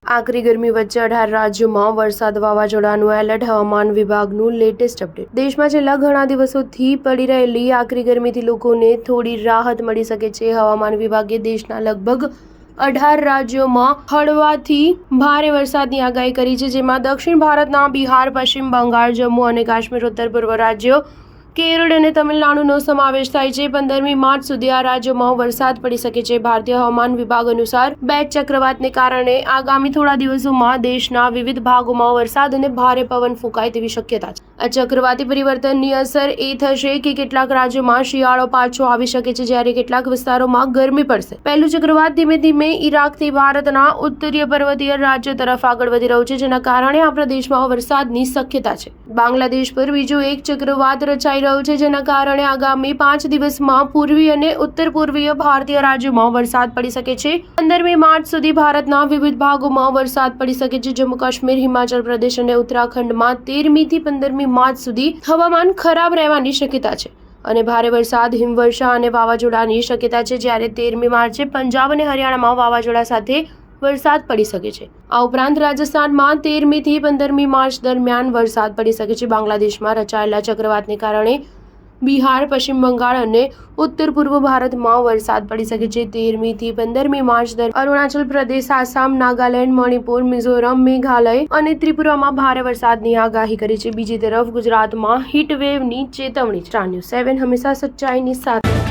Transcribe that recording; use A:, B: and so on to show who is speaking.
A: આકરી ગરમી વચ્ચે 18 રાજ્યોમાં વરસાદ વાવાઝોડાનું એલર્ટ. હવામાન વિભાગનું લેટેસ્ટ અપડેટ. દેશમાં છેલ્લા ઘણા દિવસોથી પડી રહેલી આકરી ગરમીથી લોકોને થોડી રાહત મળી શકે છે. હવામાન વિભાગે દેશના લગભગ 18 રાજ્યોમાં હળવાથી ભારે વરસાદની આગાહી કરી છે, જેમાં દક્ષિણ ભારતના બિહાર, પશ્ચિમ બંગાળ, જમ્મુ અને કાશ્મીર, ઉત્તર પૂર્વ રાજ્યો, કેરળ અને તમિલનાડુનો સમાવેશ થાય છે. 15મી માર્ચ સુધી આ રાજ્યોમાં વરસાદ પડી શકે છે. ભારતીય હવામાન વિભાગ અનુસાર બેચ ચક્રવાતને કારણે આગામી થોડા દિવસોમાં દેશના વિવિધ ભાગોમાં વરસાદ અને ભારે પવન ફૂંકાય તેવી શક્યતા છે. આ ચક્રવાતી પરિવર્તનની અસર એ થશે કે કેટલાક રાજ્યોમાં શિયાળો પાછો આવી શકે છે, જ્યારે કેટલાક વિસ્તારોમાં ગરમી પડશે. પહેલું ચક્રવાત ધીમે ધીમે ઈરાકથી ભારતના ઉત્તરીય પર્વતીય રાજ્યો તરફ આગળ વધી રહ્યું છે, જેના કારણે આ પ્રદેશમાં વરસાદની શક્યતા છે. બાંગ્લાદેશ પર બીજું એક ચક્રવાત રચાઈ રહ્યું છે, જેના કારણે આગામી 5 દિવસમાં પૂર્વી અને ઉત્તર પૂર્વીય ભારતીય રાજ્યોમાં વરસાદ પડી શકે છે. 15મી માર્ચ સુધી ભારતના વિવિધ ભાગોમાં વરસાદ પડી શકે છે. જમ્મુ કાશ્મીર, હિમાચલ પ્રદેશ અને ઉત્તરાખંડમાં 13મી થી 15મી માર્ચ સુધી હવામાન ખરાબ રહેવાની શક્યતા છે અને ભારે વરસાદ, હિમવર્ષા અને વાવાઝોડાની શક્યતા છે. જ્યારે 13મી માર્ચે પંજાબ અને હરિયાણામાં વાવાઝોડા સાથે વરસાદ પડી શકે છે. આ ઉપરાંત રાજસ્થાનમાં 13મી થી 15મી માર્ચ દરમિયાન વરસાદ પડી શકે છે. બાંગ્લાદેશમાં રચાયેલા ચક્રવાતને કારણે બિહાર, પશ્ચિમ બંગાળ અને ઉત્તર પૂર્વ ભારતમાં વરસાદ પડી શકે છે. 13મી થી 15મી માર્ચ દરમિયાન અરુણાચલ પ્રદેશ, આસામ, નાગાલેન્ડ, મણિપુર, મિઝોરમ, મેઘાલય અને ત્રિપુરામાં ભારે વરસાદની આગાહી કરી છે. બીજી તરફ ગુજરાતમાં હીટ વેવની ચેતવણી. સ્ટાર ન્યૂઝ 7 હંમેશા સચ્ચાઈની સાથે.